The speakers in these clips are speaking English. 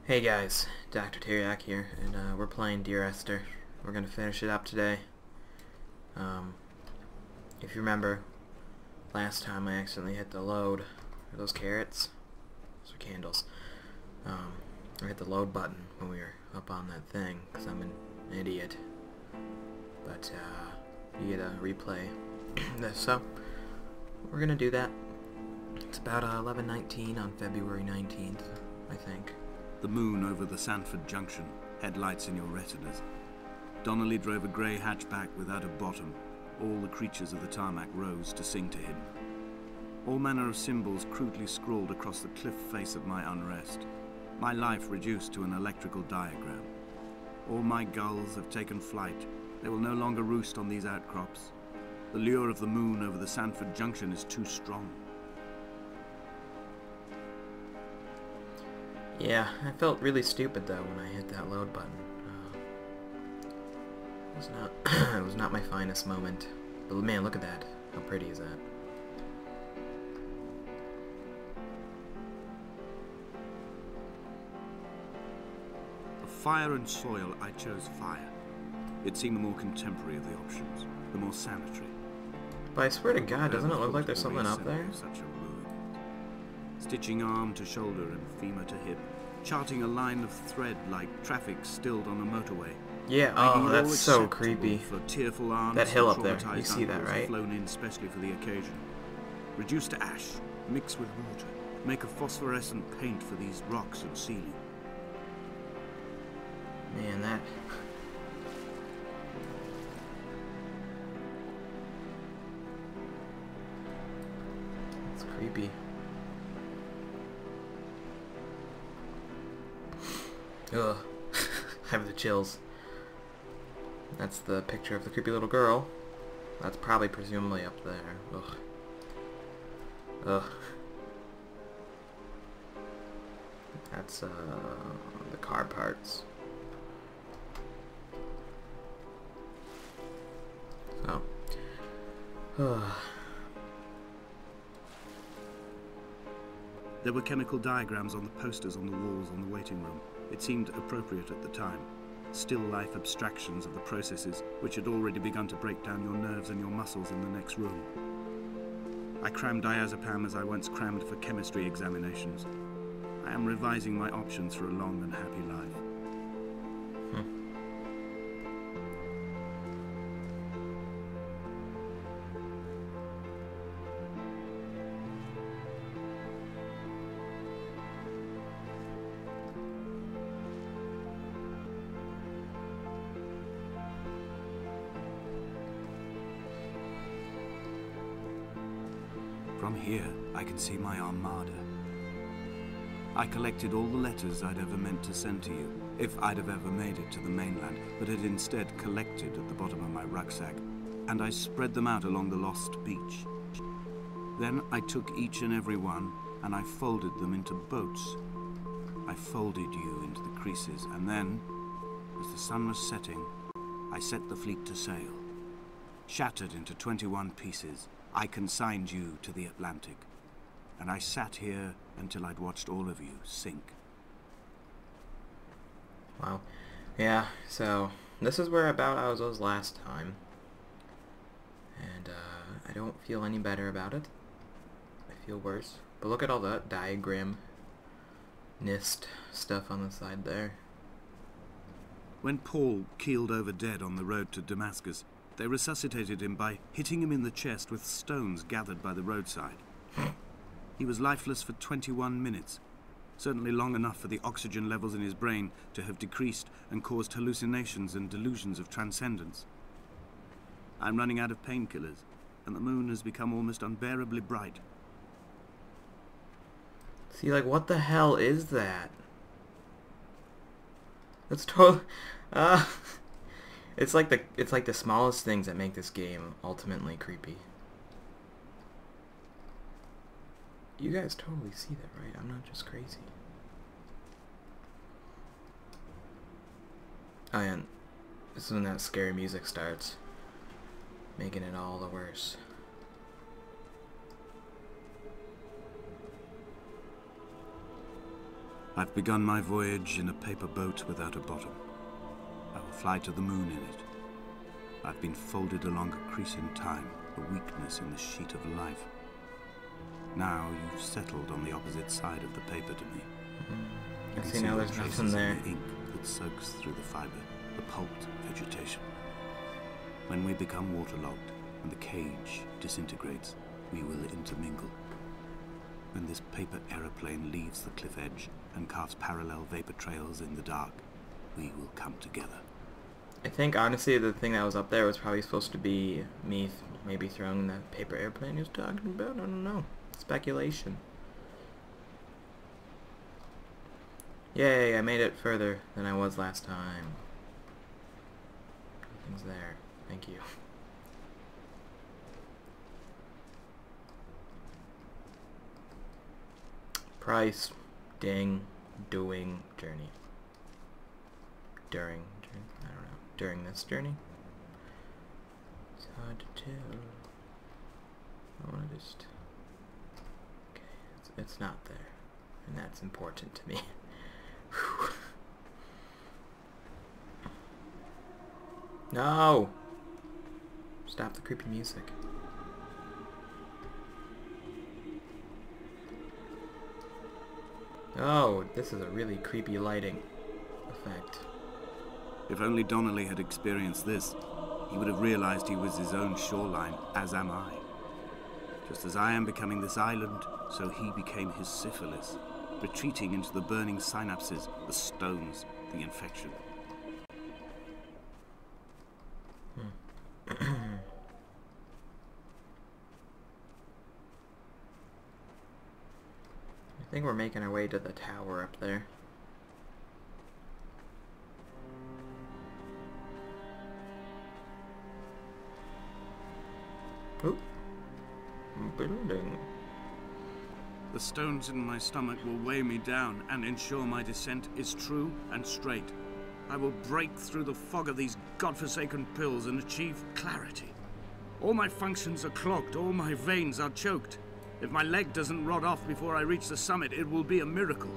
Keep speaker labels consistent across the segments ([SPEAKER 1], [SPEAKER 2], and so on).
[SPEAKER 1] Hey guys, Dr. Teriak here, and we're playing Dear Esther. We're gonna finish it up today. Um, if you remember, last time I accidentally hit the load. Are those carrots? Those are candles. I hit the load button when we were up on that thing, because I'm an idiot. But, you get a replay this, so we're gonna do that. It's about 11:19 on February 19th, I think.
[SPEAKER 2] The moon over the Sanford Junction, headlights in your retinas. Donnelly drove a grey hatchback without a bottom. All the creatures of the tarmac rose to sing to him. All manner of symbols crudely scrawled across the cliff face of my unrest. My life reduced to an electrical diagram. All my gulls have taken flight. They will no longer roost on these outcrops. The lure of the moon over the Sanford Junction is too strong.
[SPEAKER 1] Yeah, I felt really stupid though when I hit that load button. It was not my finest moment. But man, look at that. How pretty is that?
[SPEAKER 2] Of fire and soil, I chose fire. It seemed the more contemporary of the options, the more sanitary.
[SPEAKER 1] But I swear to God, doesn't it look like there's something up there?
[SPEAKER 2] Such a ruin. Stitching arm to shoulder and femur to hip, charting a line of thread like traffic stilled on a motorway.
[SPEAKER 1] Yeah, oh, that's so creepy.
[SPEAKER 2] For tearful arms,
[SPEAKER 1] that hill up there, you see that, right?
[SPEAKER 2] Flown in specially for the occasion. Reduce to ash, mix with water, make a phosphorescent paint for these rocks and ceiling.
[SPEAKER 1] Man, that... That's creepy. Ugh. I have the chills. That's the picture of the creepy little girl. That's probably presumably up there. Ugh. Ugh. That's, the car parts. So. Ugh.
[SPEAKER 2] There were chemical diagrams on the posters on the walls on the waiting room. It seemed appropriate at the time. Still life abstractions of the processes which had already begun to break down your nerves and your muscles in the next room. I crammed diazepam as I once crammed for chemistry examinations. I am revising my options for a long and happy life. From here, I can see my armada. I collected all the letters I'd ever meant to send to you, if I'd have ever made it to the mainland, but had instead collected at the bottom of my rucksack, and I spread them out along the lost beach. Then I took each and every one, and I folded them into boats. I folded you into the creases, and then, as the sun was setting, I set the fleet to sail. Shattered into 21 pieces, I consigned you to the Atlantic, and I sat here until I'd watched all of you sink.
[SPEAKER 1] Wow. Yeah, so this is where about I was last time. And I don't feel any better about it. I feel worse. But look at all that diagram NIST stuff on the side there.
[SPEAKER 2] When Paul keeled over dead on the road to Damascus, they resuscitated him by hitting him in the chest with stones gathered by the roadside. He was lifeless for 21 minutes, certainly long enough for the oxygen levels in his brain to have decreased and caused hallucinations and delusions of transcendence. I'm running out of painkillers, and the moon has become almost unbearably bright.
[SPEAKER 1] See, like, what the hell is that? That's totally... It's like the smallest things that make this game ultimately creepy. You guys totally see that, right? I'm not just crazy. Oh, and this is when that scary music starts, making it all the worse.
[SPEAKER 2] I've begun my voyage in a paper boat without a bottom. I will fly to the moon in it. I've been folded along a crease in time, a weakness in the sheet of life. Now you've settled on the opposite side of the paper to me.
[SPEAKER 1] I see now there's nothing there.
[SPEAKER 2] The ink that soaks through the fiber, the pulped vegetation. When we become waterlogged and the cage disintegrates, we will intermingle. When this paper aeroplane leaves the cliff edge and carves parallel vapor trails in the dark, we will come together.
[SPEAKER 1] I think, honestly, the thing that was up there was probably supposed to be me maybe throwing that paper airplane he was talking about. I don't know. Speculation. Yay, I made it further than I was last time. Nothing's there. Thank you. Price. Ding. Doing. Journey. During. I don't know. During this journey? It's hard to tell. I want to just... Okay. It's not there. And that's important to me. No! Stop the creepy music. Oh, this is a really creepy lighting effect.
[SPEAKER 2] If only Donnelly had experienced this, he would have realized he was his own shoreline, as am I. Just as I am becoming this island, so he became his syphilis, retreating into the burning synapses, the stones, the infection.
[SPEAKER 1] I think we're making our way to the tower up there. Ooh. Building.
[SPEAKER 2] The stones in my stomach will weigh me down and ensure my descent is true and straight. I will break through the fog of these godforsaken pills and achieve clarity. All my functions are clogged, all my veins are choked. If my leg doesn't rot off before I reach the summit, it will be a miracle.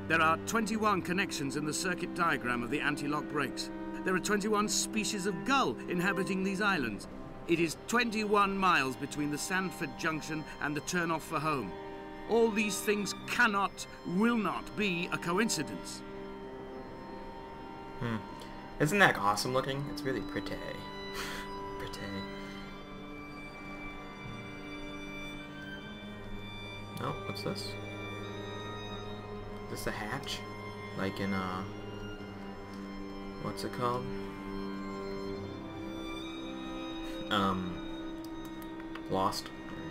[SPEAKER 2] There are 21 connections in the circuit diagram of the anti-lock brakes. There are 21 species of gull inhabiting these islands. It is 21 miles between the Sandford Junction and the turn-off for home. All these things cannot, will not be a coincidence.
[SPEAKER 1] Isn't that awesome looking? It's really pretty. Pretty. Oh, what's this? Is this a hatch? Like in, what's it called? Lost. There we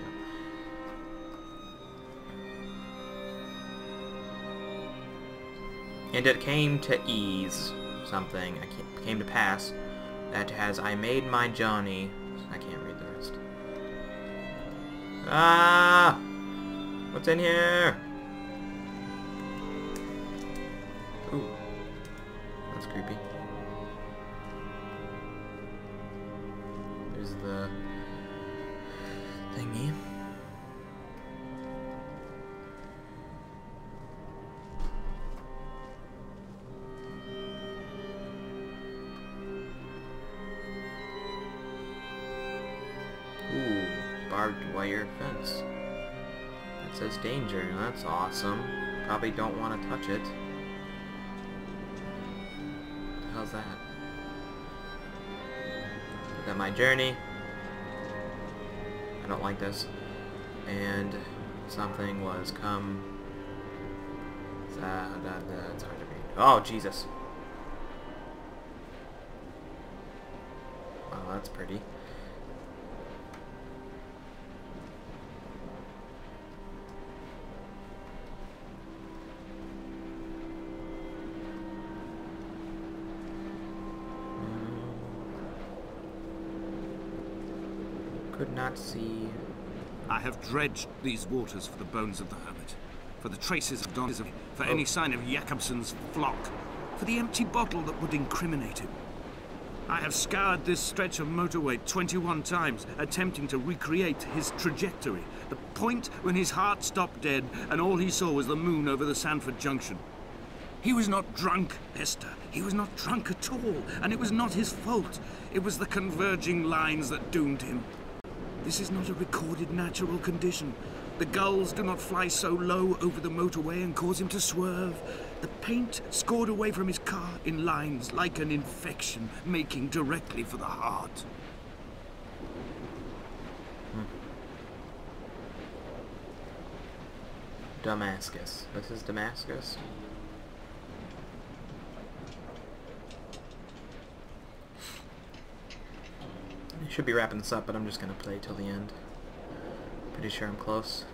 [SPEAKER 1] go. And it came to ease something. Came to pass that has I made my Johnny. I can't read the rest. Ah! What's in here? Ooh. That's creepy. There's the thingy. Ooh, barbed wire fence. It says danger. That's awesome. Probably don't want to touch it. What the hell's that? Is that my journey? I don't like this. And something was come. It's hard to read. Oh, Jesus. Wow, that's pretty. Could not see.
[SPEAKER 2] I have dredged these waters for the bones of the hermit, for the traces of Don's, for any sign of Jakobson's flock, for the empty bottle that would incriminate him. I have scoured this stretch of motorway 21 times, attempting to recreate his trajectory. The point when his heart stopped dead and all he saw was the moon over the Sanford Junction. He was not drunk, Esther. He was not drunk at all, and it was not his fault. It was the converging lines that doomed him. This is not a recorded natural condition. The gulls do not fly so low over the motorway and cause him to swerve. The paint scored away from his car in lines like an infection, making directly for the heart.
[SPEAKER 1] Damascus. This is Damascus. I should be wrapping this up, but I'm just gonna play till the end. Pretty sure I'm close.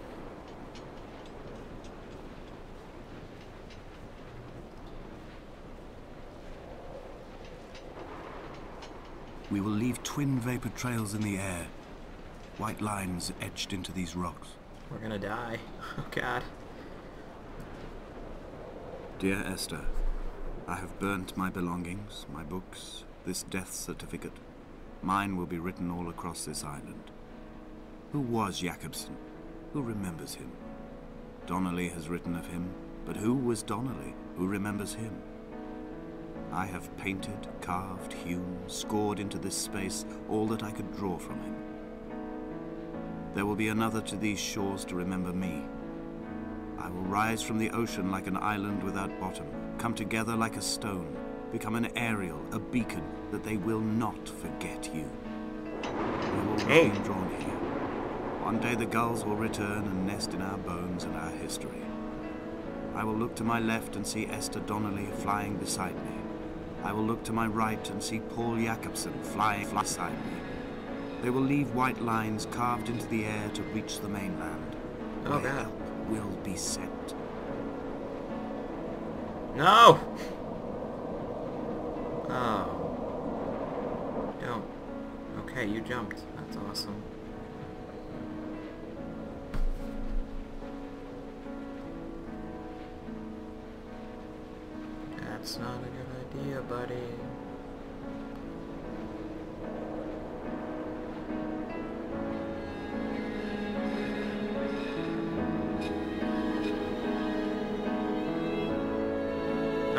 [SPEAKER 2] We will leave twin vapor trails in the air. White lines etched into these rocks.
[SPEAKER 1] We're gonna die. Oh god.
[SPEAKER 2] Dear Esther, I have burnt my belongings, my books, this death certificate. Mine will be written all across this island. Who was Jakobsen? Who remembers him? Donnelly has written of him, but who was Donnelly? Who remembers him? I have painted, carved, hewn, scored into this space all that I could draw from him. There will be another to these shores to remember me. I will rise from the ocean like an island without bottom, come together like a stone, become an aerial, a beacon, that they will not forget you. We will remain drawn here. One day the gulls will return and nest in our bones and our history. I will look to my left and see Esther Donnelly flying beside me. I will look to my right and see Paul Jakobsen flying beside me. They will leave white lines carved into the air to reach the mainland.
[SPEAKER 1] Oh
[SPEAKER 2] where
[SPEAKER 1] god.
[SPEAKER 2] help will be sent.
[SPEAKER 1] No! Oh. Don't. Okay, you jumped. That's awesome. That's not a good idea, buddy.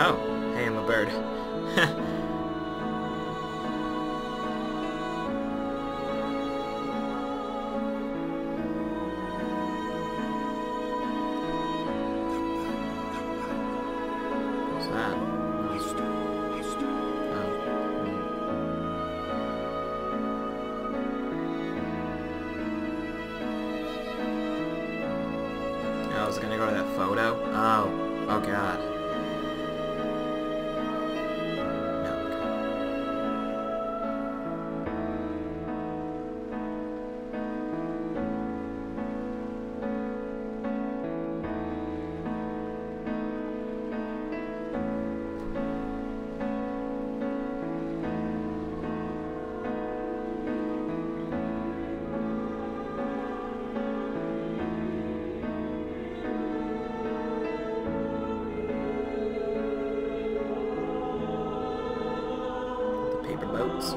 [SPEAKER 1] Oh, hey, I'm a bird. What's that? I was gonna go to that photo. Oh god. No. Paper boats.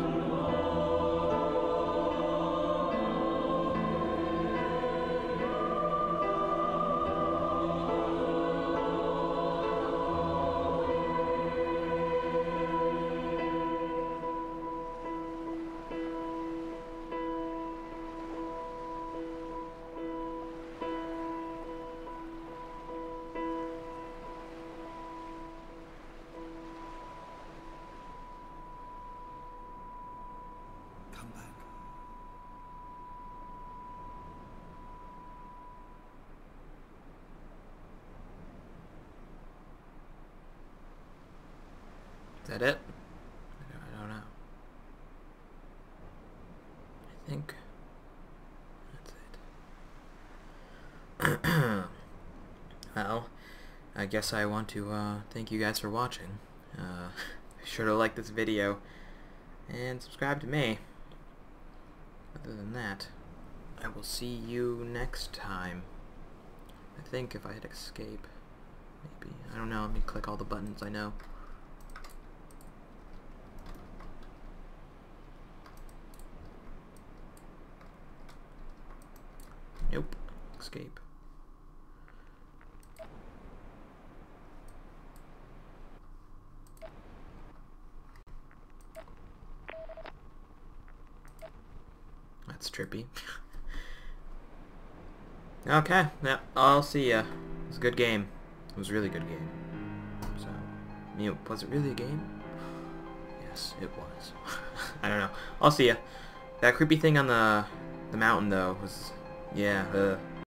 [SPEAKER 2] Come back.
[SPEAKER 1] Is that it? I don't know. I think that's it. Well, I guess I want to thank you guys for watching. Be sure to like this video and subscribe to me. Other than that, I will see you next time. I think if I hit escape, maybe. I don't know. Let me click all the buttons I know. escape. That's trippy. Okay, yeah, I'll see ya. It was a good game. It was a really good game. So, was it really a game? Yes, it was. I don't know. I'll see ya. That creepy thing on the mountain, though, was... Yeah,